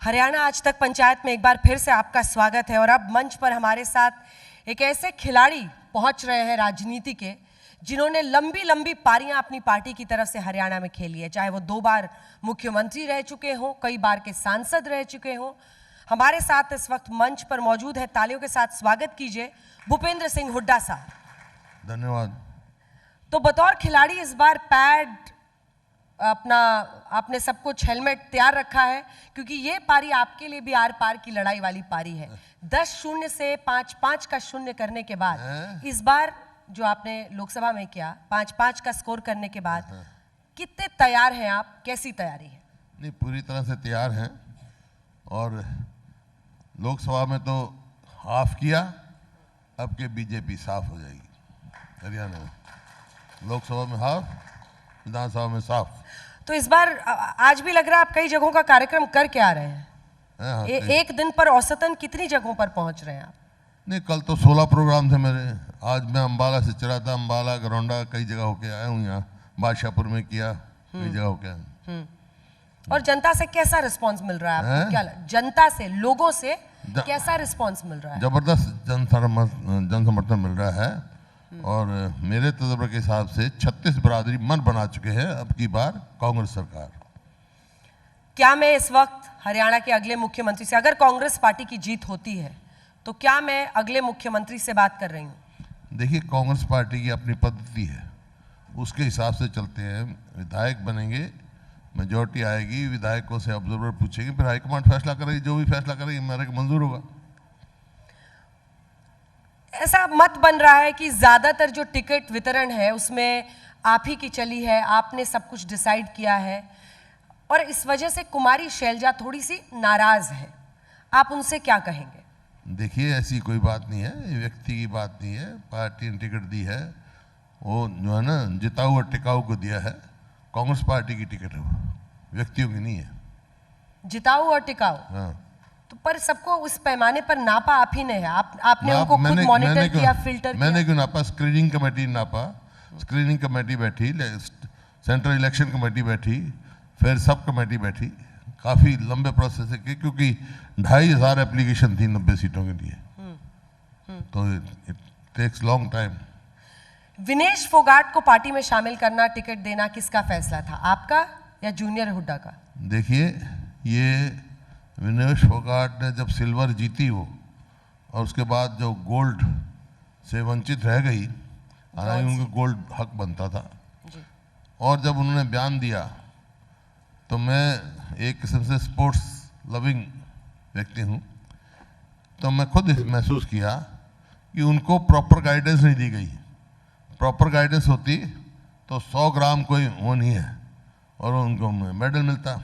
हरियाणा आज तक पंचायत में एक बार फिर से आपका स्वागत है। और अब मंच पर हमारे साथ एक ऐसे खिलाड़ी पहुंच रहे हैं राजनीति के, जिन्होंने लंबी लंबी पारियां अपनी पार्टी की तरफ से हरियाणा में खेली है। चाहे वो 2 बार मुख्यमंत्री रह चुके हों, कई बार के सांसद रह चुके हों। हमारे साथ इस वक्त मंच पर मौजूद है, तालियों के साथ स्वागत कीजिए भूपेंद्र सिंह हुड्डा साहब। धन्यवाद। तो बतौर खिलाड़ी इस बार पैड आपने सब कुछ हेलमेट तैयार रखा है, क्योंकि ये पारी आपके लिए भी आर पार की लड़ाई वाली पारी है। 10-0 से 5-5 का शून्य करने के बाद इस बार जो आपने लोकसभा में किया, 5-5 का स्कोर करने के बाद कितने तैयार हैं आप? कैसी तैयारी है? नहीं, पूरी तरह से तैयार हैं। और लोकसभा में तो हाफ किया, अब के बीजेपी साफ हो जाएगी हरियाणा में। लोकसभा में हाफ, विधानसभा में साफ। तो इस बार आज भी लग रहा है आप कई जगहों का कार्यक्रम करके आ रहे हैं। हाँ, एक दिन पर औसतन कितनी जगहों पर पहुंच रहे हैं आप? नहीं, कल तो 16 प्रोग्राम थे मेरे। आज मैं अंबाला से चला था, अंबाला गरौंडा कई जगह होके आया हूँ। यहाँ बादशाहपुर में किया, कई जगह होके आया। और जनता से कैसा रिस्पांस मिल रहा है आपको? क्या जनता से, लोगों से कैसा रिस्पांस मिल रहा है? जबरदस्त जन समर्थन मिल रहा है। और मेरे तजुर्बे के हिसाब से 36 बरादरी मन बना चुके हैं अब की बार कांग्रेस सरकार। क्या मैं इस वक्त हरियाणा के अगले मुख्यमंत्री से, अगर कांग्रेस पार्टी की जीत होती है तो क्या मैं अगले मुख्यमंत्री से बात कर रही हूँ? देखिए, कांग्रेस पार्टी की अपनी पद्धति है, उसके हिसाब से चलते हैं। विधायक बनेंगे, मेजोरिटी आएगी, विधायकों से ऑब्जर्वर पूछेंगे, फिर हाईकमांड फैसला करेगी। जो भी फैसला करेगी मेरे को मंजूर होगा। ऐसा मत बन रहा है कि ज्यादातर जो टिकट वितरण है उसमें आप ही की चली है, आपने सब कुछ डिसाइड किया है, और इस वजह से कुमारी शैलजा थोड़ी सी नाराज है। आप उनसे क्या कहेंगे? देखिए, ऐसी कोई बात नहीं है, ये व्यक्ति की बात नहीं है। पार्टी ने टिकट दी है, वो जो है ना, जिताऊ और टिकाऊ को दिया है। कांग्रेस पार्टी की टिकट है, वो व्यक्तियों की नहीं है। जिताऊ और टिकाऊ, हाँ। तो पर सबको उस पैमाने पर नापा आप ही ने है। आपने उनको खुद मॉनिटर किया, फिल्टर किया? मैंने क्यों नापा? स्क्रीनिंग कमेटी नापा। स्क्रीनिंग कमेटी बैठी, सेंट्रल इलेक्शन कमेटी बैठी, फिर सब कमेटी बैठी। काफ़ी लंबे प्रोसेस है, क्योंकि 2500 एप्लीकेशन थी 90 सीटों के लिए। तो it takes long time. Vinesh Phogat को पार्टी में शामिल करना, टिकट देना किसका फैसला था, आपका या जूनियर हुड्डा का? देखिए, ये विनेश फोगाट ने जब सिल्वर जीती वो, और उसके बाद जो गोल्ड से वंचित रह गई, हालांकि उनको गोल्ड हक बनता था जी। और जब उन्होंने बयान दिया तो मैं एक किस्म से स्पोर्ट्स लविंग व्यक्ति हूँ, तो मैं खुद महसूस किया कि उनको प्रॉपर गाइडेंस नहीं दी गई। प्रॉपर गाइडेंस होती तो 100 ग्राम कोई वो नहीं है और उनको मेडल मिलता।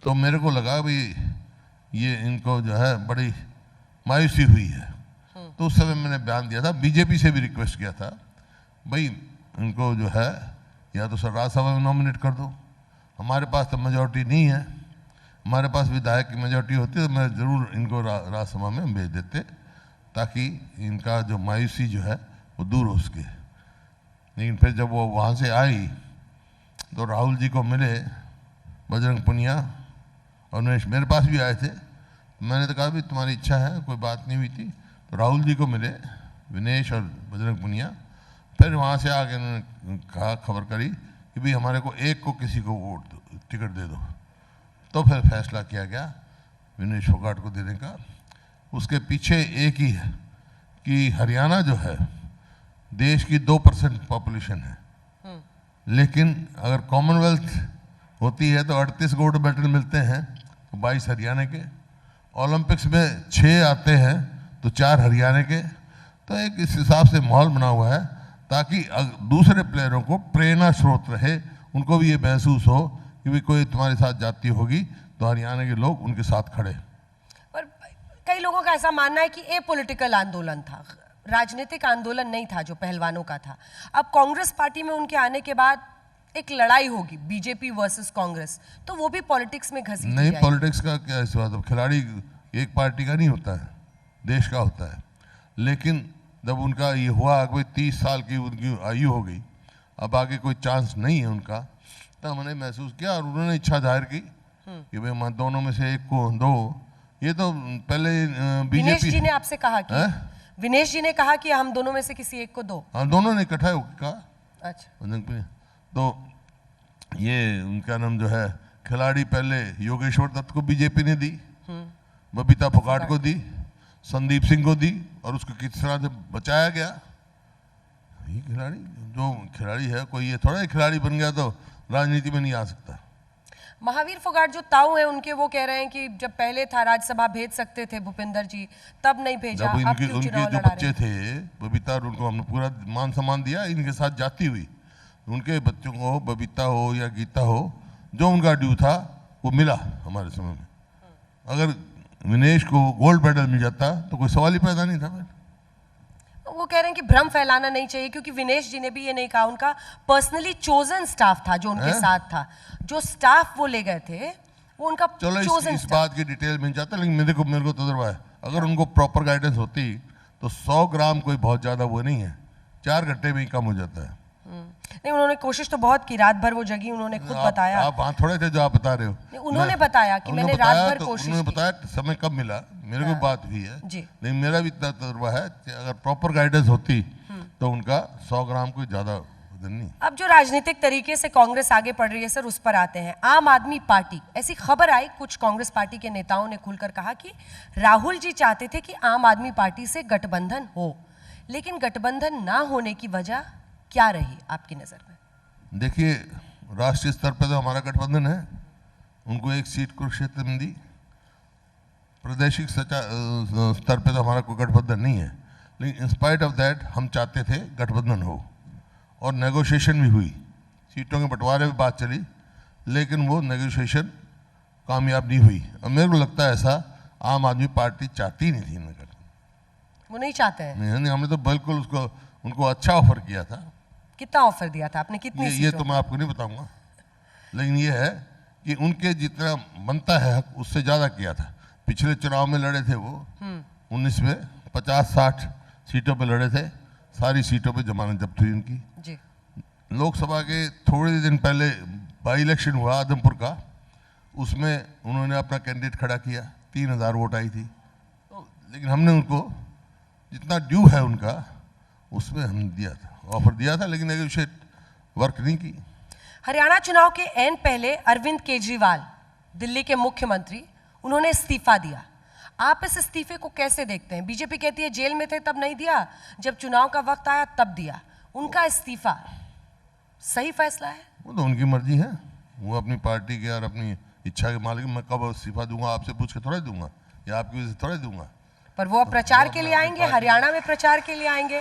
तो मेरे को लगा भाई ये इनको जो है बड़ी मायूसी हुई है। तो उस समय मैंने बयान दिया था, बीजेपी से भी रिक्वेस्ट किया था, भाई इनको जो है या तो सर राज्यसभा में नॉमिनेट कर दो। हमारे पास तो मेजोरिटी नहीं है, हमारे पास विधायक की मेजोरिटी होती तो मैं ज़रूर इनको राज्यसभा में भेज देते, ताकि इनका जो मायूसी जो है वो दूर हो सके। लेकिन फिर जब वो वहाँ से आई तो राहुल जी को मिले, बजरंग पुनिया और मेरे पास भी आए थे। मैंने तो कहा भी तुम्हारी इच्छा है, कोई बात नहीं हुई थी। तो राहुल जी को मिले, विनेश और बजरंग पुनिया। फिर वहाँ से आके उन्होंने कहा, खबर करी कि भाई हमारे को एक को किसी को वोट टिकट दे दो। तो फिर फैसला किया गया विनेश फोगाट को देने का। उसके पीछे एक ही है कि हरियाणा जो है देश की 2% पॉपुलेशन है, लेकिन अगर कॉमनवेल्थ होती है तो 38 गोल्ड मेडल मिलते हैं, तो 22 हरियाणा के। ओलंपिक्स में 6 आते हैं तो 4 हरियाणा के। तो एक इस हिसाब से माहौल बना हुआ है, ताकि दूसरे प्लेयरों को प्रेरणा स्रोत रहे, उनको भी ये महसूस हो कि भाई कोई तुम्हारे साथ जाती होगी तो हरियाणा के लोग उनके साथ खड़े। और कई लोगों का ऐसा मानना है कि ये पॉलिटिकल आंदोलन था, राजनीतिक आंदोलन नहीं था जो पहलवानों का था। अब कांग्रेस पार्टी में उनके आने के बाद एक लड़ाई होगी, बीजेपी वर्सेस कांग्रेस, तो वो भी पॉलिटिक्स में घसीटी नहीं, जाएगी। पॉलिटिक्स का क्या इस बात? अब खिलाड़ी एक पार्टी का नहीं होता है, देश का होता है। लेकिन जब उनका ये हुआ कि 30 साल की उनकी आयु हो गई, अब आगे कोई चांस नहीं है उनका, तब हमने महसूस किया और उन्होंने इच्छा जाहिर की कि भाई मैं दोनों में से एक को दो। ये तो पहले विनेश जी बीजेपी, ने आपसे कहा कि विनेश जी ने कहा कि हम दोनों में से किसी एक को दो। हाँ दोनों ने इकट्ठा कहा। अच्छा, तो ये उनका नाम जो है खिलाड़ी, पहले योगेश्वर दत्त को बीजेपी ने दी, बबीता फोगाट को दी, संदीप सिंह को दी, और उसको किस तरह से बचाया गया। ये खिलाड़ी, जो खिलाड़ी है, कोई ये थोड़ा खिलाड़ी बन गया तो राजनीति में नहीं आ सकता। महावीर फोगाट जो ताऊ हैं उनके, वो कह रहे हैं कि जब पहले था राज्यसभा भेज सकते थे भूपेंद्र जी, तब नहीं भेजा। जब अब इनके क्यों उनके चुनाव जो लड़ा बच्चे रहे थे हैं? बबीता, और उनको हमने पूरा मान सम्मान दिया, इनके साथ जाती हुई उनके बच्चों को, बबीता हो या गीता हो, जो उनका ड्यू था वो मिला हमारे समय में। अगर विनेश को गोल्ड मेडल मिल जाता तो कोई सवाल ही पैदा नहीं था। वो कह रहे हैं कि भ्रम फैलाना नहीं चाहिए, क्योंकि विनेश जी ने भी ये नहीं कहा, उनका पर्सनली चोजन स्टाफ था जो उनके साथ था, जो स्टाफ वो ले गए थे वो उनका चलो चोजन इस बात की डिटेल मिल जाता, लेकिन मेरे को तजुर्बा है, अगर उनको प्रॉपर गाइडेंस होती तो 100 ग्राम कोई बहुत ज्यादा वो नहीं है, 4 घंटे में ही कम हो जाता है। नहीं, उन्होंने कोशिश तो बहुत की, रात भर वो जगी, उन्होंने खुद बताया। आप वहाँ थोड़े थे जो आप बता रहे हो। उन्होंने बताया कि मैंने रात भर कोशिश की। उन्होंने बताया समय कब मिला, मेरे को बात हुई है जी। लेकिन मेरा भी इतना तजुर्बा है कि अगर प्रॉपर गाइडेंस होती तो उनका 100 ग्राम कोई ज्यादा वजन नहीं। अब जो राजनीतिक तरीके से कांग्रेस आगे बढ़ रही है सर, उस पर आते हैं। आम आदमी पार्टी, ऐसी खबर आई, कुछ कांग्रेस पार्टी के नेताओं ने खुलकर कहा कि राहुल जी चाहते थे कि आम आदमी पार्टी से गठबंधन हो, लेकिन गठबंधन ना होने की वजह क्या रही आपकी नजर में? देखिए, राष्ट्रीय स्तर पर तो हमारा गठबंधन है, उनको एक सीट कुरुक्षेत्र में दी। प्रादेशिक स्तर पे तो हमारा कोई गठबंधन नहीं है, लेकिन इंस्पाइट ऑफ दैट हम चाहते थे गठबंधन हो, और नेगोशिएशन भी हुई, सीटों के बंटवारे में बात चली, लेकिन वो नेगोशिएशन कामयाब नहीं हुई। और मेरे को लगता है ऐसा आम आदमी पार्टी चाहती नहीं थी नगर, वो नहीं चाहते हैं। नहीं, हमने तो बिल्कुल उनको अच्छा ऑफर किया था। कितना ऑफर दिया था आपने, कितनी ये तो मैं आपको नहीं बताऊंगा, लेकिन ये है कि उनके जितना बनता है हक उससे ज्यादा किया था। पिछले चुनाव में लड़े थे वो 19 में 50-60 सीटों पे लड़े थे, सारी सीटों पे जमानत जब्त हुई उनकी जी। लोकसभा के थोड़े दिन पहले बाई इलेक्शन हुआ आदमपुर का, उसमें उन्होंने अपना कैंडिडेट खड़ा किया, 3000 वोट आई थी, तो लेकिन हमने उनको जितना ड्यू है उनका उसमें हम दिया था, ऑफर दिया था, लेकिन नेगोशिएट वर्क नहीं की। हरियाणा चुनाव के एन पहले अरविंद केजरीवाल, दिल्ली के मुख्यमंत्री, उन्होंने इस्तीफा दिया। आप इस इस्तीफे को कैसे देखते हैं? बीजेपी कहती है जेल में थे तब नहीं दिया, जब चुनाव का वक्त आया तब दिया। उनका इस्तीफा सही फैसला है? वो तो उनकी मर्जी है, वो अपनी पार्टी के और अपनी इच्छा के मालिक। मैं कब इस्तीफा दूंगा आपसे पूछ के थोड़ा दूंगा, या आपकी वजह से थोड़ा दूंगा। पर वो अब प्रचार के लिए आएंगे, हरियाणा में प्रचार के लिए आएंगे।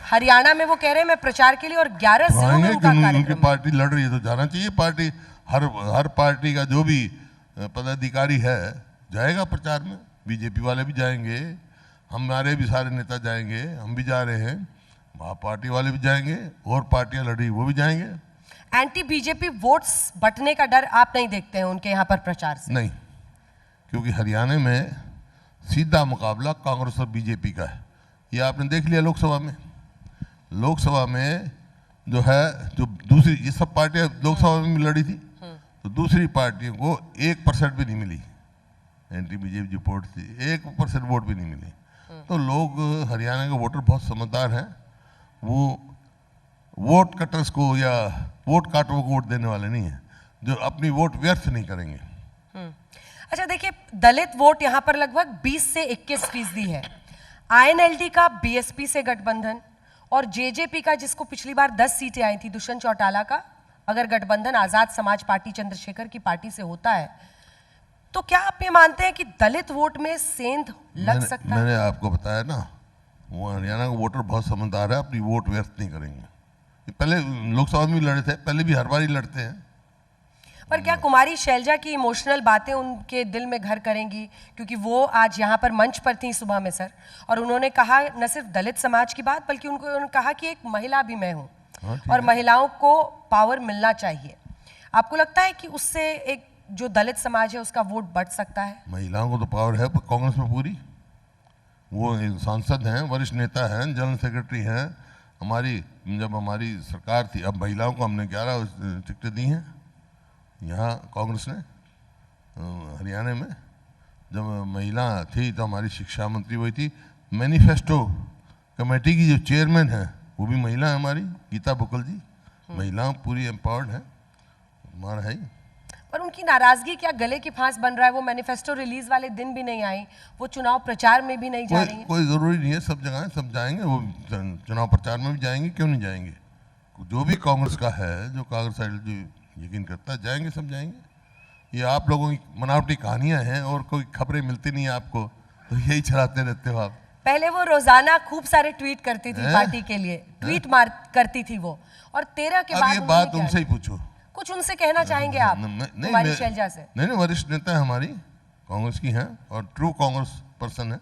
हरियाणा में वो कह रहे हैं मैं प्रचार के लिए, और 11 जिलों में उनका कार्यक्रम। उनकी पार्टी लड़ रही है तो जाना चाहिए। पार्टी हर पार्टी का जो भी पदाधिकारी है जाएगा प्रचार में, बीजेपी वाले भी जाएंगे, हमारे भी सारे नेता जाएंगे, हम भी जा रहे हैं, वहाँ पार्टी वाले भी जाएंगे, और पार्टियां लड़ रही वो भी जाएंगे। एंटी बीजेपी वोट्स बंटने का डर आप नहीं देखते हैं उनके यहाँ पर प्रचार से? नहीं, क्योंकि हरियाणा में सीधा मुकाबला कांग्रेस और बीजेपी का है। ये आपने देख लिया लोकसभा में। लोकसभा में जो है, जो दूसरी ये सब पार्टियां लोकसभा में भी लड़ी थी, तो दूसरी पार्टियों को 1% भी नहीं मिली, एंटी बीजेपी जो वोट थी 1% वोट भी नहीं मिली। तो लोग, हरियाणा के वोटर बहुत समझदार हैं, वो वोट कटर्स को या वोट काटों को वोट देने वाले नहीं हैं, जो अपनी वोट व्यर्थ नहीं करेंगे। अच्छा देखिए, दलित वोट यहाँ पर लगभग 20 से 21% है। आईएनएलडी का बीएसपी से गठबंधन, और जेजेपी का, जिसको पिछली बार 10 सीटें आई थी, दुष्यंत चौटाला का, अगर गठबंधन आजाद समाज पार्टी चंद्रशेखर की पार्टी से होता है, तो क्या आप ये मानते हैं कि दलित वोट में सेंध लग सकता है? मैंने आपको बताया ना, वो हरियाणा का वोटर बहुत समझदार है, अपनी वोट व्यर्थ नहीं करेंगे। पहले लोकसभा में भी लड़े थे, पहले भी हर बार ही लड़ते हैं। पर क्या कुमारी शैलजा की इमोशनल बातें उनके दिल में घर करेंगी? क्योंकि वो आज यहाँ पर मंच पर थी सुबह में सर, और उन्होंने कहा न सिर्फ दलित समाज की बात, बल्कि उन्होंने कहा कि एक महिला भी मैं हूँ, और महिलाओं को पावर मिलना चाहिए। आपको लगता है कि उससे एक जो दलित समाज है उसका वोट बढ़ सकता है? महिलाओं को तो पावर है कांग्रेस में पूरी, वो एक सांसद हैं, वरिष्ठ नेता हैं, जनरल सेक्रेटरी हैं। जब हमारी सरकार थी, अब महिलाओं को हमने 11 टिकटें दी हैं यहाँ कांग्रेस ने, हरियाणा में जब महिला थी तो हमारी शिक्षा मंत्री वही थी। मैनिफेस्टो कमेटी की जो चेयरमैन है वो भी महिला है हमारी, गीता बुकल जी। महिला पूरी एम्पावर्ड है, हमारा है ही। पर उनकी नाराजगी क्या गले की फांस बन रहा है? वो मैनिफेस्टो रिलीज वाले दिन भी नहीं आई, वो चुनाव प्रचार में भी नहीं जा रही हैं। कोई ज़रूरी नहीं है, सब जगह सब जाएंगे, वो चुनाव प्रचार में भी जाएंगे, क्यों नहीं जाएंगे। जो भी कांग्रेस का है, जो कांग्रेस साइड जो यकीन करता है, जाएंगे, सब जाएंगे। ये आप लोगों की बनावटी कहानियां हैं और कोई खबरें मिलती नहीं है आपको, तो यही चलाते रहते हो आप। पहले वो रोजाना खूब सारे ट्वीट करती थी पार्टी के लिए, ट्वीट मार करती थी वो, और 13 के बाद ये बात उनसे ही पूछो, कुछ उनसे कहना चाहेंगे आप? कुमारी शैलजा से? नहीं, वरिष्ठ नेता है हमारी कांग्रेस की हैं और ट्रू कांग्रेस पर्सन है।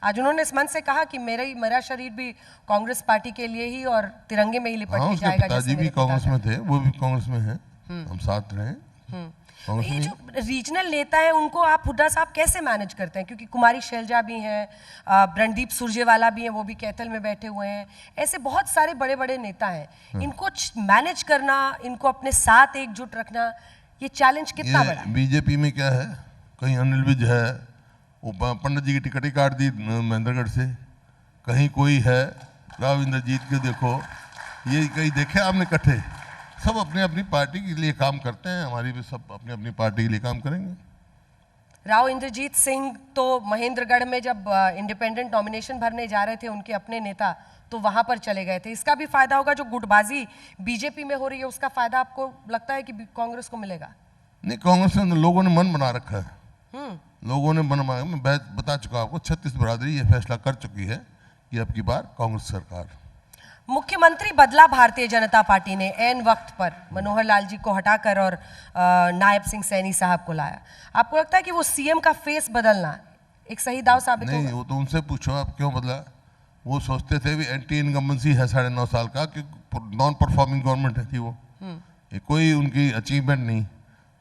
आज उन्होंने इस मंच से कहा कि मेरा शरीर भी कांग्रेस पार्टी के लिए ही और तिरंगे में ही लिपट के जाएगा। पिताजी भी कांग्रेस में थे, वो भी कांग्रेस में है, हम साथ रहे। ये जो रीजनल नेता हैं उनको आप, हुड्डा साहब, कैसे मैनेज करते हैं? क्योंकि कुमारी शैलजा भी हैं, रणदीप सुरजेवाला भी हैं, वो भी कैथल में बैठे हुए हैं, ऐसे बहुत सारे बड़े बड़े नेता हैं। इनको मैनेज करना, इनको अपने साथ एकजुट रखना, ये चैलेंज कितना बड़ा है? बीजेपी में क्या है, कहीं अनिल विज है, वो पंडित जी की टिकट ही काट दी महेंद्रगढ़ से, कहीं कोई है राव इंद्रजीत के, देखो ये कहीं देखे आपने इकट्ठे? सब अपने अपनी पार्टी के लिए काम करते हैं, हमारी भी सब अपनी अपनी पार्टी के लिए काम करेंगे। राव इंद्रजीत सिंह तो महेंद्रगढ़ में जब इंडिपेंडेंट नॉमिनेशन भरने जा रहे थे, उनके अपने नेता, तो वहां पर चले गए थे। इसका भी फायदा होगा, जो गुटबाजी बीजेपी में हो रही है उसका फायदा आपको लगता है कि कांग्रेस को मिलेगा? नहीं, कांग्रेस में लोगों ने मन बना रखा है, लोगों ने बनवाया। मैं बता चुका आपको, 36 बिरादरी ये फैसला कर चुकी है कि अब की बार कांग्रेस सरकार। मुख्यमंत्री बदला भारतीय जनता पार्टी ने ऐन वक्त पर मनोहर लाल जी को हटाकर और नायब सिंह सैनी साहब को लाया। आपको लगता है कि वो सीएम का फेस बदलना एक सही दाव साबित होगा? नहीं, वो तो उनसे पूछो आप क्यों बदला। वो सोचते थे भी एंटी इनकम्बेंसी है 9.5 साल का, कि नॉन परफॉर्मिंग गवर्नमेंट थी वो, ये कोई उनकी अचीवमेंट नहीं,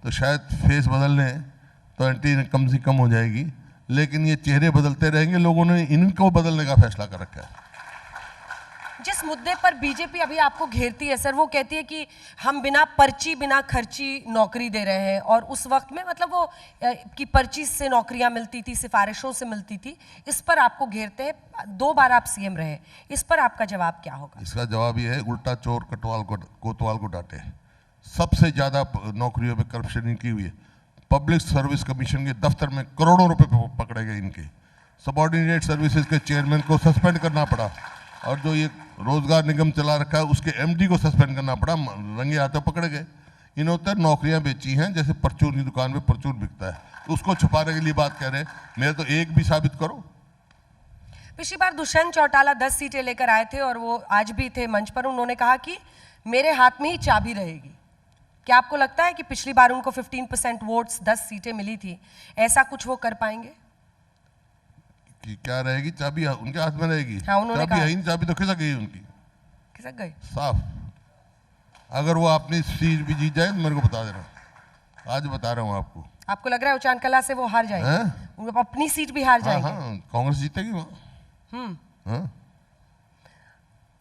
तो शायद फेस बदल लें तो एंटी इनकम्बेंसी कम हो जाएगी। लेकिन ये चेहरे बदलते रहेंगे, लोगों ने इनको बदलने का फैसला कर रखा है। जिस मुद्दे पर बीजेपी अभी आपको घेरती है सर, वो कहती है कि हम बिना पर्ची बिना खर्ची नौकरी दे रहे हैं, और उस वक्त में मतलब वो कि पर्ची से नौकरियां मिलती थी, सिफारिशों से मिलती थी, इस पर आपको घेरते हैं। 2 बार आप सीएम रहे, इस पर आपका जवाब क्या होगा? इसका जवाब ये है, उल्टा चोर कोतवाल को डांटे। सबसे ज्यादा नौकरियों में करप्शन इनकी हुई है। पब्लिक सर्विस कमीशन के दफ्तर में करोड़ों रुपए पकड़े गए इनके। सबऑर्डिनेट सर्विसेज के चेयरमैन को सस्पेंड करना पड़ा, और जो ये रोजगार निगम चला रखा है उसके एमडी को सस्पेंड करना पड़ा, रंगे हाथों पकड़े गए। इन्होंने नौकरियां बेची हैं जैसे परचून की दुकान में परचून बिकता है, तो उसको छुपाने के लिए बात कह रहे हैं। मेरे तो एक भी साबित करो। पिछली बार दुष्यंत चौटाला 10 सीटें लेकर आए थे और वो आज भी थे मंच पर, उन्होंने कहा कि मेरे हाथ में ही चाबी रहेगी। क्या आपको लगता है कि पिछली बार उनको 15% वोट्स 10 सीटें मिली थी, ऐसा कुछ वो कर पाएंगे? कि क्या रहेगी? चाबी उनके हाथ में रहेगी। हाँ, उन्होंने चाबी है ही नहीं, चाबी तो खिसक गई उनकी, खिसक गई साफ। अगर वो अपनी सीट भी जीत जाए तो मेरे को बता देना, आज बता रहा हूँ आपको। आपको लग रहा है उचान कला से वो हार जाएंगे? वो अपनी सीट भी हार जाएंगे? हाँ, कांग्रेस जीतेगी वहाँ।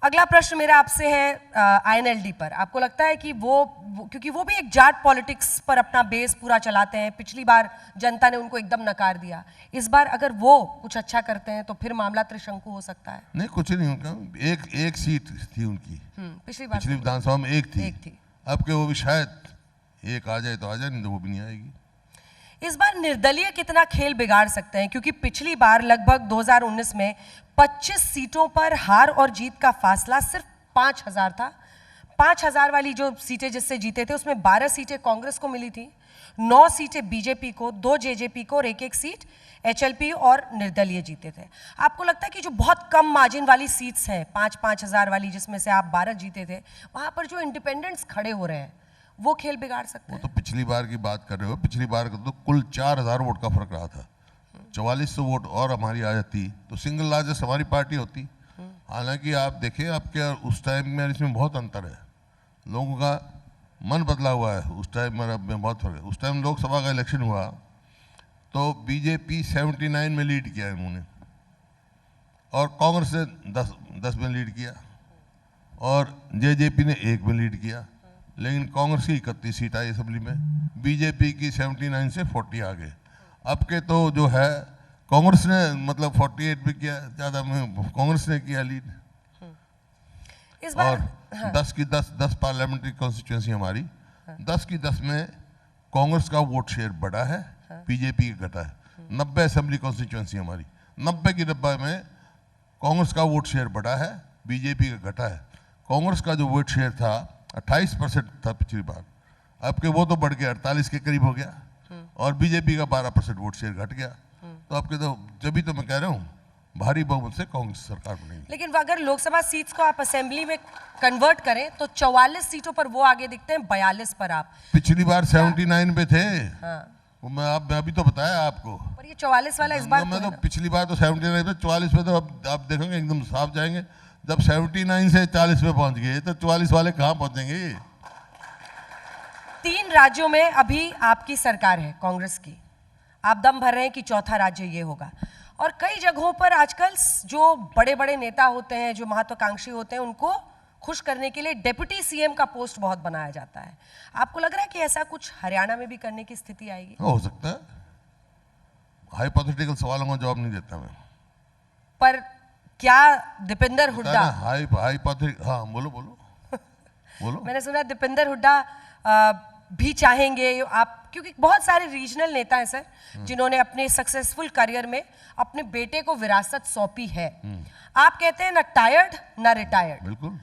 अगला प्रश्न मेरा आपसे है आईएनएलडी पर। आपको लगता है कि वो क्योंकि वो भी एक जाट पॉलिटिक्स पर अपना बेस पूरा चलाते हैं, पिछली बार जनता ने उनको एकदम नकार दिया, इस बार अगर वो कुछ अच्छा करते हैं तो फिर मामला त्रिशंकु हो सकता है? नहीं, कुछ नहीं उनका, एक सीट थी उनकी पिछली विधानसभा में, एक थी। अब के वो भी शायद एक आ जाए तो आ जाए, नहीं तो वो भी नहीं आएगी। इस बार निर्दलीय कितना खेल बिगाड़ सकते हैं? क्योंकि पिछली बार लगभग 2019 में 25 सीटों पर हार और जीत का फासला सिर्फ 5000 था। 5000 वाली जो सीटें जिससे जीते थे उसमें 12 सीटें कांग्रेस को मिली थी, 9 सीटें बीजेपी को, 2 जेजेपी को और एक सीट एचएलपी और निर्दलीय जीते थे। आपको लगता है कि जो बहुत कम मार्जिन वाली सीट्स हैं, 5-5 हजार वाली, जिसमें से आप 12 जीते थे, वहां पर जो इंडिपेंडेंट्स खड़े हो रहे हैं वो खेल बिगाड़ सकते हैं? वो तो पिछली बार की बात कर रहे हो। पिछली बार का तो कुल 4000 वोट का फर्क रहा था। 4400 वोट और हमारी आ जाती तो सिंगल लार्जेस्ट हमारी पार्टी होती। हालांकि आप देखें, आपके उस टाइम में इसमें बहुत अंतर है, लोगों का मन बदला हुआ है। उस टाइम में अब में बहुत फर्क है। उस टाइम लोकसभा का इलेक्शन हुआ तो बीजेपी 79 में लीड किया इन्होंने, और कांग्रेस ने 10 में लीड किया, और जेजेपी ने 1 में लीड किया। लेकिन कांग्रेस की 31 सीट आई असेंबली में, बीजेपी की 79 से 40 आ गए। अब के तो जो है कांग्रेस ने मतलब 48 भी किया, ज़्यादा में कांग्रेस ने किया लीड। इस बार और 10 की 10 पार्लियामेंट्री कॉन्स्टिट्यूंसी हमारी, 10 की 10 में कांग्रेस का वोट शेयर बढ़ा है, बीजेपी का घटा है। 90 असेंबली कॉन्स्टिट्यूंसी हमारी, 90 की 90 में कांग्रेस का वोट शेयर बढ़ा है, बीजेपी का घटा है। कांग्रेस का जो वोट शेयर था 28% था पिछली बार, अब के वो तो बढ़ गया 48 के करीब हो गया, और बीजेपी का 12% वोट शेयर घट गया। तो आपके तो जब भी तो मैं कह रहा हूँ भारी बहुमत से कांग्रेस सरकार बनेगी। लेकिन अगर लोकसभा सीट्स को आप असेंबली में कन्वर्ट करें तो 44 सीटों पर वो आगे दिखते हैं, 42 पर आप। पिछली बार 79 पे थे। हाँ। वो मैं अभी तो बताया आपको, पर ये 44 वाला इस बार मैं तो पिछली बार तो 79 पे, 44 पे तो अब आप देखेंगे एकदम साफ जाएंगे। जब 79 से 40 पे पहुंच गए तो 44 वाले कहाँ पहुंचेंगे? 3 राज्यों में अभी आपकी सरकार है कांग्रेस की, आप दम भर रहे हैं कि चौथा राज्य ये होगा। और कई जगहों पर आजकल जो बड़े बड़े नेता होते हैं, जो महत्वाकांक्षी होते हैं, उनको खुश करने के लिए डिप्टी सीएम का पोस्ट बहुत बनाया जाता है। आपको लग रहा है कि ऐसा कुछ हरियाणा में भी करने की स्थिति आएगी? हो सकता है। हाइपोथेटिकल सवालों का जवाब नहीं देता मैं। पर क्या दीपेंद्र हुड्डा, हाँ बोलो बोलो। मैंने सुना दीपेंद्र हुड्डा भी चाहेंगे आप, क्योंकि बहुत सारे रीजनल नेता हैं सर जिन्होंने अपने सक्सेसफुल करियर में अपने बेटे को विरासत सौंपी है। आप कहते हैं ना टायर्ड ना रिटायर्ड। बिल्कुल।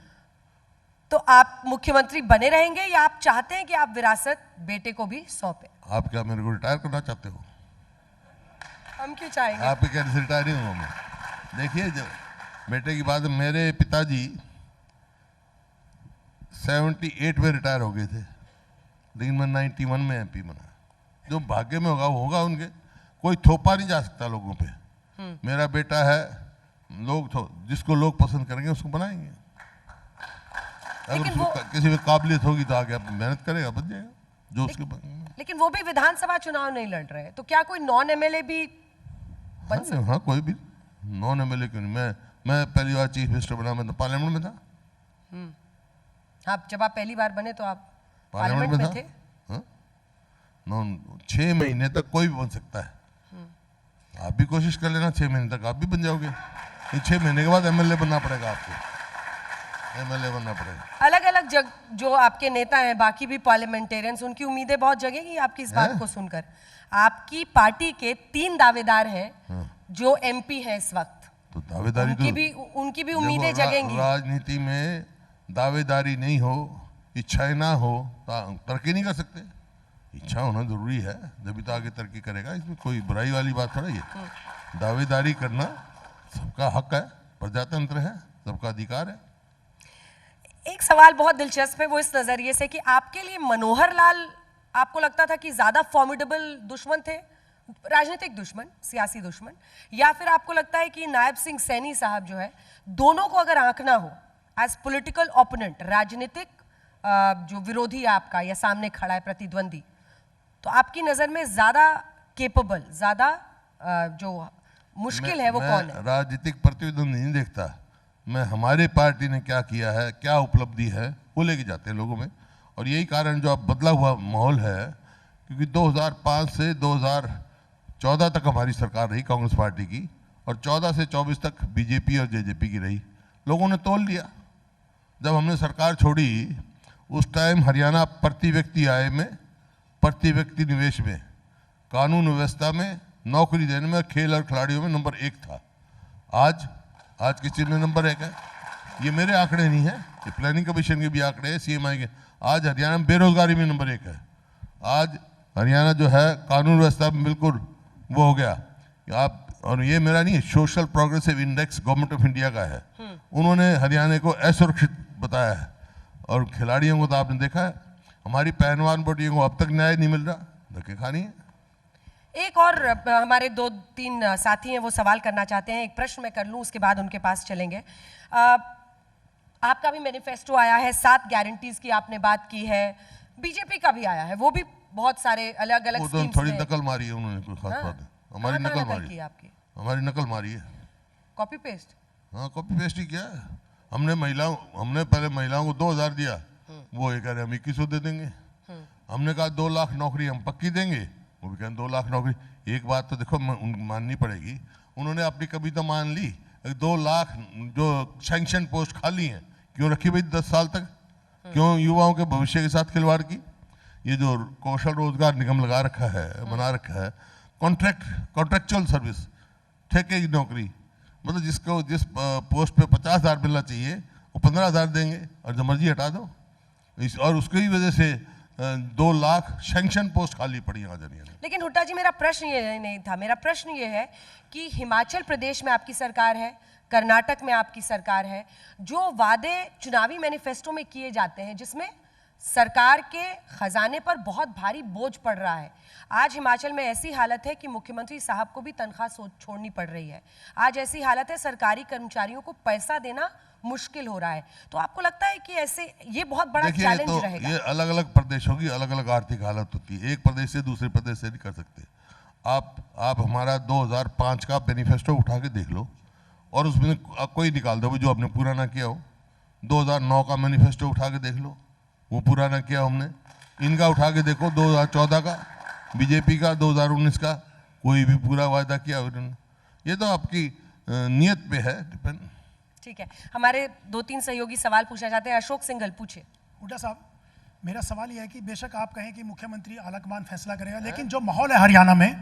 तो आप मुख्यमंत्री बने रहेंगे या आप चाहते हैं कि आप विरासत बेटे को भी सौंपे? आप क्या मेरे को रिटायर करना चाहते हो? हम क्यों चाहेंगे? आप क्या रिटायर नहीं हूँ मैं। देखिए जब बेटे की बात, मेरे पिताजी 78 में रिटायर हो गए थे, लेकिन मैं 91 में एमपी बना। जो भाग्य में होगा वो होगा उनके, कोई थोपा नहीं जा सकता लोगों पे। मेरा बेटा है, जिसको लोग पसंद करेंगे उसको बनाएंगे। अगर किसी में काबिलियत होगी तो आगे मेहनत करेगा, बन जाएगा जो उसके। लेकिन वो भी विधानसभा चुनाव नहीं लड़ रहे हैं, तो क्या कोई नॉन एमएलए भी बन सकता? हाँ कोई भी नॉन एमएलए क्यों नहीं। मैं पहली बार चीफ मिनिस्टर बना, मैं तो पार्लियामेंट में था। आप जब आप पहली बार बने तो आप पार्लियामेंट में थे। 6 महीने तक कोई भी बन सकता है। आप भी कोशिश कर लेना, 6 महीने तक आप भी बन जाओगे। 6 महीने के बाद एमएलए बनना पड़ेगा आपको, एमएलए बनना पड़ेगा। अलग अलग जो आपके नेता हैं, बाकी भी पार्लियामेंटेरियंस, उनकी उम्मीदें बहुत जगेंगी आपकी इस बात को सुनकर। आपकी पार्टी के 3 दावेदार हैं जो एमपी हैं इस वक्त, तो दावेदारी उनकी भी उम्मीदें जगेंगी। राजनीति में दावेदारी नहीं हो, इच्छाएं ना हो तो तरक्की नहीं कर सकते। इच्छा होना जरूरी है, जब तो आगे तरक्की करेगा। इसमें कोई बुराई वाली बात थोड़ा है। दावेदारी करना सबका हक है, प्रजातंत्र है, सबका अधिकार है। एक सवाल बहुत दिलचस्प है, वो इस नजरिए से कि आपके लिए मनोहर लाल आपको लगता था कि ज्यादा फॉर्मिडेबल दुश्मन थे, राजनीतिक दुश्मन, सियासी दुश्मन, या फिर आपको लगता है कि नायब सिंह सैनी साहब जो है, दोनों को अगर आंकना हो एज पॉलिटिकल ओपोनेंट, राजनीतिक जो विरोधी आपका या सामने खड़ा है प्रतिद्वंदी, तो आपकी नजर में ज्यादा केपेबल, ज्यादा जो मुश्किल है वो कौन है? राजनीतिक प्रतिद्वंदी नहीं देखता मैं, हमारे पार्टी ने क्या किया है, क्या उपलब्धि है, वो लेके जाते हैं लोगों में। और यही कारण जो अब बदला हुआ माहौल है, क्योंकि 2005 से 2014 तक हमारी सरकार रही कांग्रेस पार्टी की, और 14 से 24 तक बीजेपी और जेजेपी की रही। लोगों ने तोल लिया। जब हमने सरकार छोड़ी उस टाइम हरियाणा प्रति व्यक्ति आय में, प्रति व्यक्ति निवेश में, कानून व्यवस्था में, नौकरी देने में, खेल और खिलाड़ियों में नंबर 1 था। आज किस चीज़ में नंबर 1 है? ये मेरे आंकड़े नहीं है, ये प्लानिंग कमीशन के भी आंकड़े हैं, सीएमआई के। आज हरियाणा में बेरोजगारी में नंबर 1 है। आज हरियाणा जो है कानून व्यवस्था में बिल्कुल वो हो गया कि आप, और ये मेरा नहीं है, social progressive index government of India का है, उन्होंने हरियाणा को असुरक्षित बताया है। और खिलाड़ियों को तो आपने देखा है, हमारी पहलवान बोटियों को अब तक न्याय नहीं मिल रहा, धक्के खानी है। एक और हमारे 2-3 साथी हैं, वो सवाल करना चाहते हैं। एक प्रश्न मैं कर लूं, उसके बाद उनके पास चलेंगे। आपका भी मैनिफेस्टो आया है, 7 गारंटीज की आपने बात की है, बीजेपी का भी आया है, वो भी बहुत सारे अलग अलग स्कीम्स थोड़ी नकल मारी है उन्होंने, कोई खास बात है। हमारी नकल मारी है आपकी, हमारी नकल मारी है, कॉपी पेस्ट। हाँ कॉपी पेस्ट ही किया है हमने। हमने पहले महिलाओं को 2000 दिया, वो ये कह रहे हम 2100 दे देंगे। हमने कहा 2 लाख नौकरी हम पक्की देंगे, वो भी कहें 2 लाख नौकरी। एक बात तो देखो माननी पड़ेगी, उन्होंने अपनी कभी तो मान ली 2 लाख जो सैंक्शन पोस्ट खाली हैं क्यों रखी भाई 10 साल तक, क्यों युवाओं के भविष्य के साथ खिलवाड़ की। ये जो कौशल रोजगार निगम लगा रखा है, बना रखा है, कॉन्ट्रेक्चुअल सर्विस, ठेके की नौकरी, मतलब जिस पोस्ट पे 50,000 मिलना चाहिए वो 15,000 देंगे और जो मर्जी हटा दो। और उसकी वजह से 2 लाख सैंक्शन पोस्ट खाली पड़ी यहाँ जरिए। लेकिन हुड्डा जी, मेरा प्रश्न ये नहीं था। मेरा प्रश्न ये है कि हिमाचल प्रदेश में आपकी सरकार है, कर्नाटक में आपकी सरकार है, जो वादे चुनावी मैनिफेस्टो में किए जाते हैं जिसमें सरकार के खजाने पर बहुत भारी बोझ पड़ रहा है, आज हिमाचल में ऐसी हालत है कि मुख्यमंत्री साहब को भी तनख्वाह छोड़नी पड़ रही है। आज ऐसी हालत है सरकारी कर्मचारियों को पैसा देना मुश्किल हो रहा है। तो आपको लगता है कि ऐसे ये बहुत बड़ा चैलेंज तो रहेगा? ये अलग अलग प्रदेशों की अलग अलग आर्थिक हालत होती है, एक प्रदेश से दूसरे प्रदेश से नहीं कर सकते। आप हमारा 2005 का मैनिफेस्टो उठा के देख लो और उसमें कोई निकाल दो जो आपने पूरा ना किया हो। 2009 का मैनिफेस्टो उठा के देख लो, वो पूरा ना किया हमने। इनका उठा के देखो 2014 का, बीजेपी का 2019 का, कोई भी पूरा वायदा किया उन्होंने। ये तो आपकी नियत पे है डिपेंड। ठीक है, हमारे 2-3 सहयोगी सवाल पूछना चाहते हैं। अशोक सिंघल, पूछे। हुड्डा साहब, मेरा सवाल यह है कि बेशक आप कहें कि मुख्यमंत्री आलकमान फैसला करेगा, लेकिन जो माहौल है हरियाणा में,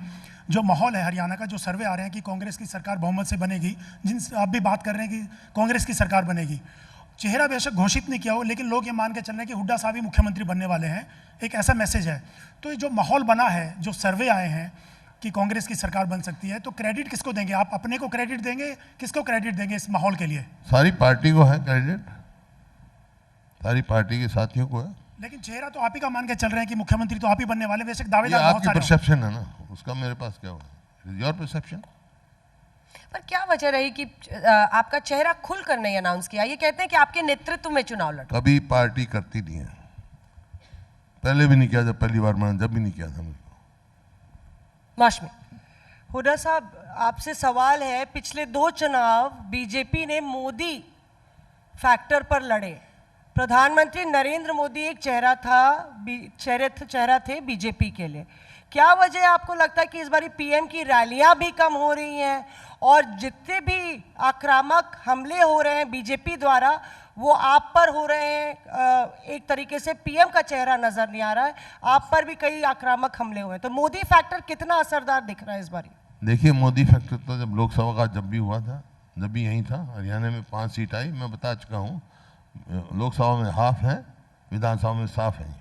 जो माहौल है हरियाणा का, जो सर्वे आ रहे हैं कि कांग्रेस की सरकार बहुमत से बनेगी, जिनसे आप भी बात कर रहे हैं कि कांग्रेस की सरकार बनेगी, चेहरा बेशक घोषित नहीं किया हो, लेकिन लोग ये मान के चल रहे हैं कि हुड्डा साहब ही मुख्यमंत्री बनने वाले हैं, एक ऐसा मैसेज है। तो ये जो माहौल बना है, जो सर्वे आए हैं कि कांग्रेस की सरकार बन सकती है, तो क्रेडिट किसको देंगे आप? अपने को क्रेडिट देंगे, किसको क्रेडिट देंगे इस माहौल के लिए? सारी पार्टी को है क्रेडिट, सारी पार्टी के साथियों को है। लेकिन चेहरा तो आप ही का मान के चल रहे हैं कि मुख्यमंत्री तो आप ही बनने वाले, बेशक ये दावेदार बहुत आपकी सारे हैं। परसेप्शन है ना, उसका मेरे पास क्या हो, योर परसेप्शन। पर क्या वजह रही कि आपका चेहरा खुलकर नहीं अनाउंस किया? ये कहते हैं कि आपके नेतृत्व में चुनाव लड़ा। कभी पार्टी करती नहीं है, पहले भी नहीं किया, जब पहली बार मैंने जब भी नहीं किया था मुझको। मौसमी, हुड्डा साहब, आपसे सवाल है, पिछले 2 चुनाव बीजेपी ने मोदी फैक्टर पर लड़े। प्रधानमंत्री नरेंद्र मोदी एक चेहरा थे बीजेपी के लिए। क्या वजह आपको लगता है कि इस बारी पीएम की रैलियां भी कम हो रही हैं और जितने भी आक्रामक हमले हो रहे हैं बीजेपी द्वारा वो आप पर हो रहे हैं? एक तरीके से पीएम का चेहरा नजर नहीं आ रहा है, आप पर भी कई आक्रामक हमले हुए हैं। तो मोदी फैक्टर कितना असरदार दिख रहा है इस बारी? देखिए, मोदी फैक्टर तो जब लोकसभा का जब भी हुआ था, जब भी यहीं था, हरियाणा में 5 सीट आई, मैं बता चुका हूँ। लोकसभा में हाफ है, विधानसभा में साफ है।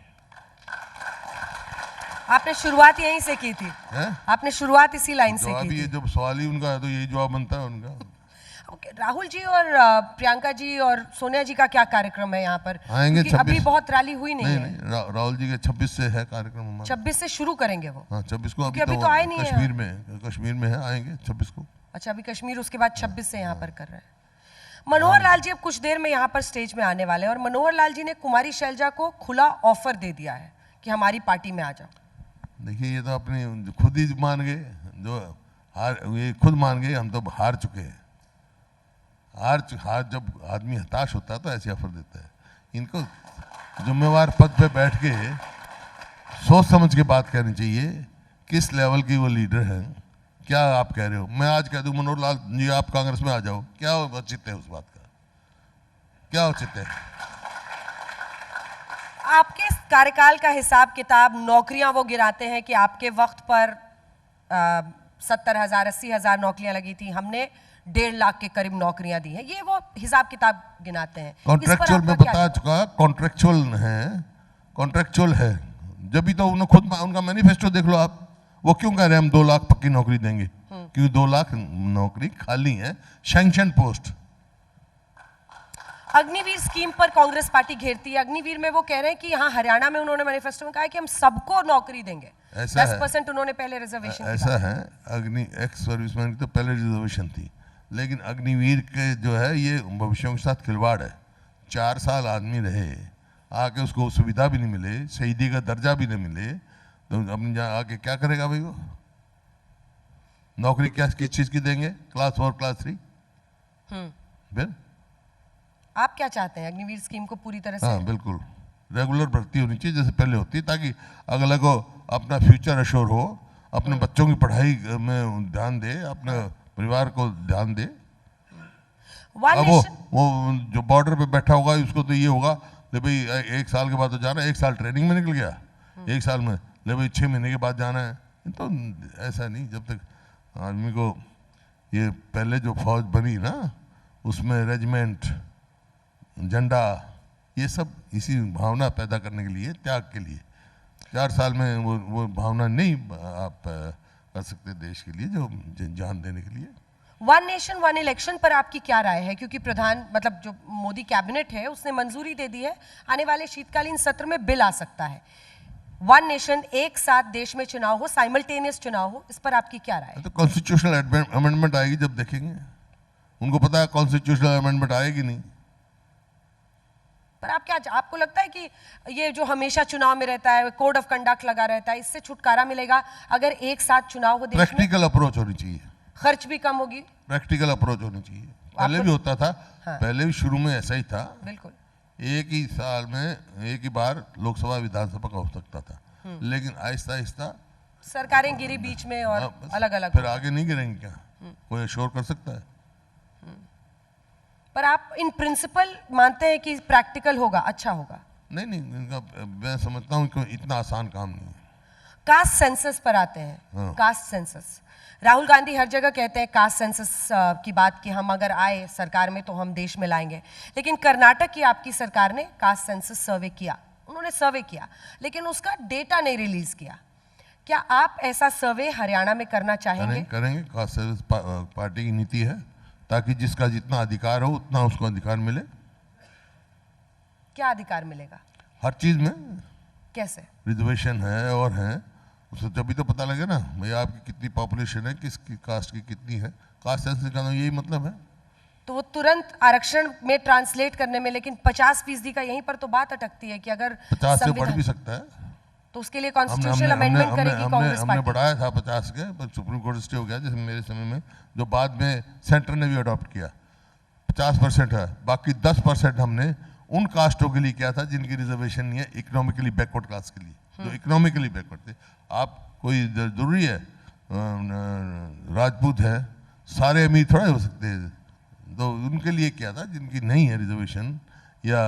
आपने शुरुआत यहीं से की थी है? आपने शुरुआत इसी लाइन से की ये थी। जब सवाल ही उनका है तो यही जवाब बनता है उनका। ओके, राहुल जी और प्रियंका जी और सोनिया जी का क्या कार्यक्रम है यहाँ पर? आएंगे क्योंकि 26। अभी बहुत रैली हुई नहीं है। नहीं, राहुल जी के 26 से है कार्यक्रम हमारा। 26 से शुरू करेंगे वो? हाँ, 26 को। अभी तो आए नहीं है। कश्मीर में है, आएंगे 26 को। अच्छा, अभी कश्मीर, उसके बाद 26 से यहाँ पर कर रहे हैं। मनोहर लाल जी अब कुछ देर में यहाँ पर स्टेज में आने वाले हैं और मनोहर लाल जी ने कुमारी शैलजा को खुला ऑफर दे दिया है कि हमारी पार्टी में आ जाओ। देखिए, ये तो अपने खुद ही मान गए, जो ये खुद मान गए हम तो हार चुके हैं। हार जब आदमी हताश होता है तो ऐसे ऑफर देता है। इनको जिम्मेवार पद पे बैठ के सोच समझ के बात करनी चाहिए, किस लेवल की वो लीडर है। क्या आप कह रहे हो? मैं आज कह दूं मनोहर लाल जी आप कांग्रेस में आ जाओ, क्या औचित्य है उस बात का? क्या औचित्य है? आपके कार्यकाल का हिसाब किताब, नौकरियां वो गिराते हैं कि आपके वक्त पर 70,000 80,000 नौकरियां लगी थी, हमने 1.5 लाख के करीब नौकरियां दी हैं, ये वो हिसाब किताब गिनाते हैं। कॉन्ट्रेक्चुअल में बता चुका, कॉन्ट्रेक्चुअल है, कॉन्ट्रेक्चुअल है। जब भी तो उन्होंने खुद उनका मैनिफेस्टो देख लो आप, वो क्यों कह रहे हैं हम 2 लाख पक्की नौकरी देंगे? क्योंकि 2 लाख नौकरी खाली है, सैंक्शन पोस्ट। अग्निवीर स्कीम पर कांग्रेस पार्टी घेरती है। अग्निवीर में वो कह रहे हैं कि यहाँ हरियाणा में उन्होंने मैनिफेस्टो में कहा है कि हम सबको नौकरी देंगे। 10% उन्होंने पहले रिजर्वेशन। ऐसा है, एक्स सर्विसमैन की तो पहले रिजर्वेशन थी, लेकिन अग्निवीर के जो है ये भविष्यों के साथ खिलवाड़ है। 4 साल आदमी रहे, आके उसको सुविधा भी नहीं मिले, शहीदी का दर्जा भी नहीं मिले, तो अपनी जहाँ आके क्या करेगा भाई? वो नौकरी क्या किस चीज की देंगे? Class 4 class 3? फिर आप क्या चाहते हैं? अग्निवीर स्कीम को पूरी तरह से? हाँ, बिल्कुल। रेगुलर भर्ती होनी चाहिए जैसे पहले होती, ताकि अगला को अपना फ्यूचर अश्योर हो, अपने बच्चों की पढ़ाई में ध्यान दे, अपने परिवार को ध्यान दे। वन अब नेशन वो जो बॉर्डर पे बैठा होगा उसको तो ये होगा ले भाई 1 साल के बाद तो जाना है, 1 साल ट्रेनिंग में निकल गया, 1 साल में ले भाई 6 महीने के बाद जाना है। तो ऐसा नहीं, जब तक आदमी को ये पहले जो फौज बनी ना उसमें रेजिमेंट, झंडा, ये सब इसी भावना पैदा करने के लिए, त्याग के लिए। 4 साल में वो भावना नहीं आप कर सकते देश के लिए, जो जान देने के लिए। वन नेशन वन इलेक्शन पर आपकी क्या राय है? क्योंकि प्रधान मतलब जो मोदी कैबिनेट है उसने मंजूरी दे दी है, आने वाले शीतकालीन सत्र में बिल आ सकता है, वन नेशन, एक साथ देश में चुनाव हो, साइमल्टेनियस चुनाव हो, इस पर आपकी क्या राय है? तो कॉन्स्टिट्यूशनल अमेंडमेंट आएगी जब देखेंगे, उनको पता है कॉन्स्टिट्यूशनल अमेंडमेंट आएगी नहीं। पर आपको लगता है कि ये जो हमेशा चुनाव में रहता है, कोड ऑफ कंडक्ट लगा रहता है, इससे छुटकारा मिलेगा अगर एक साथ चुनाव हो देश में? प्रैक्टिकल अप्रोच होनी चाहिए, खर्च भी कम होगी। प्रैक्टिकल अप्रोच होनी चाहिए। पहले भी होता था, हाँ। पहले भी शुरू में ऐसा ही था, बिल्कुल। एक ही साल में एक ही बार लोकसभा विधानसभा का हो सकता था, लेकिन आहिस्ता आहिस्ता सरकारें गिरी बीच में और बस अलग अलग। फिर आगे नहीं गिरेंगे क्या? कोई अश्योर कर सकता है? पर आप इन प्रिंसिपल मानते हैं कि प्रैक्टिकल होगा, अच्छा होगा? नहीं नहीं, इनका मैं समझता हूँ कि इतना आसान काम नहीं है। कास्ट सेंसस पर आते हैं। हाँ। कास्ट सेंसस, राहुल गांधी हर जगह कहते हैं कास्ट सेंसस की बात कि हम अगर आए सरकार में तो हम देश में लाएंगे, लेकिन कर्नाटक की आपकी सरकार ने कास्ट सेंसस सर्वे किया, उन्होंने सर्वे किया लेकिन उसका डेटा नहीं रिलीज किया। क्या आप ऐसा सर्वे हरियाणा में करना चाहेंगे? करेंगे। कास्ट सर्विस पार्टी की नीति है, ताकि जिसका जितना अधिकार हो उतना उसको अधिकार मिले। क्या अधिकार मिलेगा? हर चीज में कैसे? रिजर्वेशन है और है, उससे तभी तो पता लगे ना भाई आपकी कितनी पॉपुलेशन है, किसकी कास्ट की कितनी है। कास्ट सेंसस का यही मतलब है। तो वो तुरंत आरक्षण में ट्रांसलेट करने में, लेकिन 50% का यहीं पर तो बात अटकती है कि अगर 50 से बढ़ संविधान- भी सकता है। तो उसके लिए कॉन्स्टिट्यूशनल अमेंडमेंट करेगी कांग्रेस हमने पार्टी। बढ़ाया था 50 के, पर सुप्रीम कोर्ट स्टे हो गया जैसे मेरे समय में, जो बाद में सेंटर ने भी अडॉप्ट किया। 50% है, बाकी 10% हमने उन कास्टों के लिए किया था जिनकी रिजर्वेशन नहीं है, इकोनॉमिकली बैकवर्ड क्लास के लिए, जो इकोनॉमिकली बैकवर्ड थे। आप कोई जरूरी है राजपूत है, सारे अमीर थोड़ा हो सकते हैं, तो उनके लिए किया था जिनकी नहीं है रिजर्वेशन, या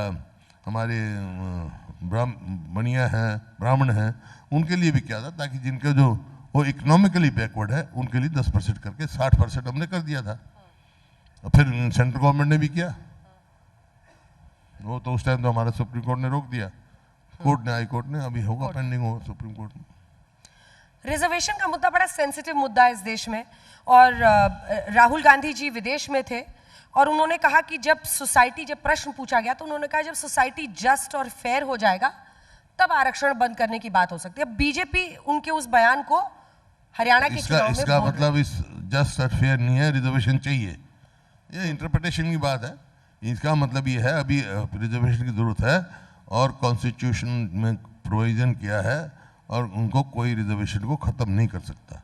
हमारे बनिया हैं, ब्राह्मण हैं, उनके लिए भी किया था, ताकि जिनके जो वो इकोनॉमिकली बैकवर्ड है उनके लिए 10% करके 60% हमने कर दिया था। और फिर सेंट्रल गवर्नमेंट ने भी किया, वो तो उस टाइम तो हमारा सुप्रीम कोर्ट ने रोक दिया, कोर्ट ने, हाई कोर्ट ने, अभी होगा पेंडिंग होगा सुप्रीम कोर्ट में। रिजर्वेशन का मुद्दा बड़ा सेंसिटिव मुद्दा है इस देश में, और राहुल गांधी जी विदेश में थे और उन्होंने कहा कि जब प्रश्न पूछा गया तो उन्होंने कहा जब सोसाइटी जस्ट और फेयर हो जाएगा तब आरक्षण बंद करने की बात हो सकती है। अब बीजेपी उनके उस बयान को हरियाणा के चुनाव में इसका बोल रही है। मतलब इस जस्ट और फेयर नहीं है, रिजर्वेशन चाहिए, ये इंटरप्रिटेशन की बात है। इसका मतलब ये है अभी रिजर्वेशन की जरूरत है और कॉन्स्टिट्यूशन में प्रोविजन किया है और उनको कोई रिजर्वेशन को खत्म नहीं कर सकता।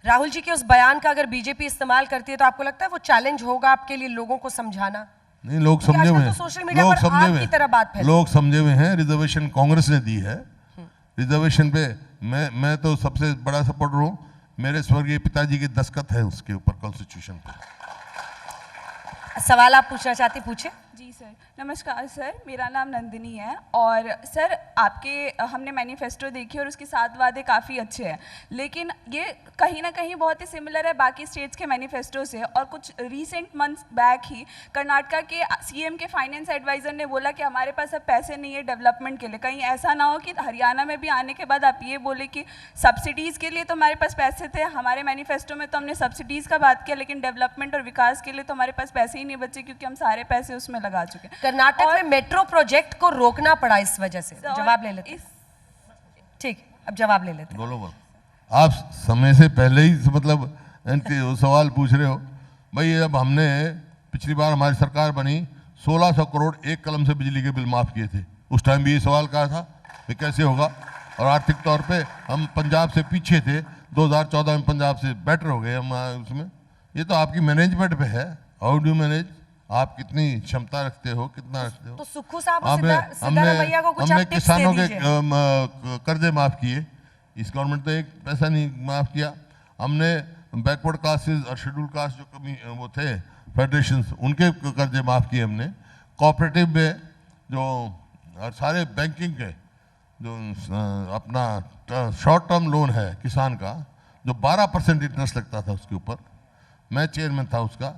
राहुल जी के उस बयान का अगर बीजेपी इस्तेमाल करती है तो आपको लगता है वो चैलेंज होगा आपके लिए लोगों को समझाना? नहीं, लोग क्योंकि समझे हुए आजकल तो सोशल मीडिया पर आग की तरह बात हैं, फैलती लोग समझे हुए हैं। रिजर्वेशन कांग्रेस ने दी है, रिजर्वेशन पे मैं तो सबसे बड़ा सपोर्टर हूँ, मेरे स्वर्गीय पिताजी के दस्तखत है उसके ऊपर, कॉन्स्टिट्यूशन पर। सवाल आप पूछना चाहती पूछे। जी सर, नमस्कार सर, मेरा नाम नंदिनी है और सर आपके हमने मैनिफेस्टो देखी और उसके 7 वादे काफ़ी अच्छे हैं, लेकिन ये कहीं ना कहीं बहुत ही सिमिलर है बाकी स्टेट्स के मैनिफेस्टो से। और कुछ रीसेंट मंथ्स बैक ही कर्नाटका के सीएम के फाइनेंस एडवाइज़र ने बोला कि हमारे पास अब पैसे नहीं है डेवलपमेंट के लिए। कहीं ऐसा ना हो कि हरियाणा में भी आने के बाद आप ये बोले कि सब्सिडीज़ के लिए तो हमारे पास पैसे थे, हमारे मैनिफेस्टो में तो हमने सब्सिडीज़ का बात किया, लेकिन डेवलपमेंट और विकास के लिए तो हमारे पास पैसे ही नहीं बचे क्योंकि हम सारे पैसे उसमें लगा चुके हैं। कर्नाटक में मेट्रो प्रोजेक्ट को रोकना पड़ा इस वजह से। और जवाब ले लेते हैं। ठीक, अब जवाब ले लेते हैं। बोलो। आप समय से पहले ही मतलब सवाल पूछ रहे हो भाई। अब हमने पिछली बार हमारी सरकार बनी 1600 करोड़ एक कलम से बिजली के बिल माफ किए थे, उस टाइम भी ये सवाल कहा था कि कैसे होगा। और आर्थिक तौर पे हम पंजाब से पीछे थे, 2014 में पंजाब से बेटर हो गए हम उसमें। ये तो आपकी मैनेजमेंट पे है, हाउ डू मैनेज। आप कितनी क्षमता रखते हो, कितना रखते हो। तो सुक्खू साहब और हमने सिद्धारमैया को कुछ हमने आप टिप्स दे किसानों के दीजिए। कर्जे माफ किए, इस गवर्नमेंट ने एक पैसा नहीं माफ किया। हमने बैकवर्ड क्लासेस और शेड्यूल कास्ट जो कमी वो थे फेडरेशंस, उनके कर्जे माफ किए हमने। कोऑपरेटिव में जो और सारे बैंकिंग के जो अपना शॉर्ट टर्म लोन है किसान का, जो 12% इंटरेस्ट लगता था उसके ऊपर, मैं चेयरमैन था उसका,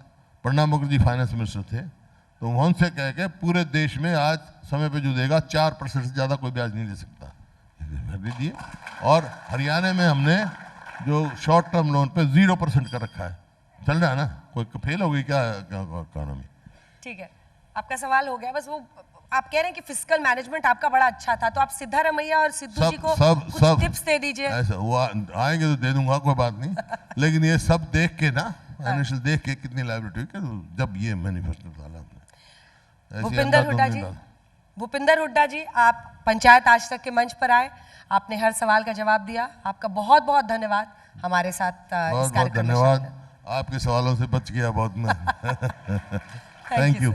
प्रणब मुखर्जी फाइनेंस मिनिस्टर थे, तो उनसे कह के पूरे देश में आज समय पे जो देगा 4% से ज़्यादा कोई ब्याज नहीं दे सकता, दे दिए। और हरियाणा में हमने जो शॉर्ट टर्म लोन पे 0% कर रखा है। चल रहा है ना, कोई फेल हो गई क्या इकोनॉमी। ठीक है, आपका सवाल हो गया। बस वो आप कह रहे हैं कि फिस्कल मैनेजमेंट आपका बड़ा अच्छा था, तो आप सिद्धारमैया और सिद्धू जी को कुछ टिप्स दे दीजिए। ऐसा वो आएंगे तो दे दूंगा, कोई बात नहीं। लेकिन ये सब देख के ना, फाइनेंशियल देख के कितनी लायबिलिटी, जब ये मैनिफेस्टो डाला हमने। भूपिंदर हुड्डा जी, भूपिंदर हुड्डा जी, आप पंचायत आज तक के मंच पर आए, आपने हर सवाल का जवाब दिया, आपका बहुत बहुत धन्यवाद हमारे साथ बहुत बहुत धन्यवाद। आपके सवालों से बच गया बहुत मैं। Thank you.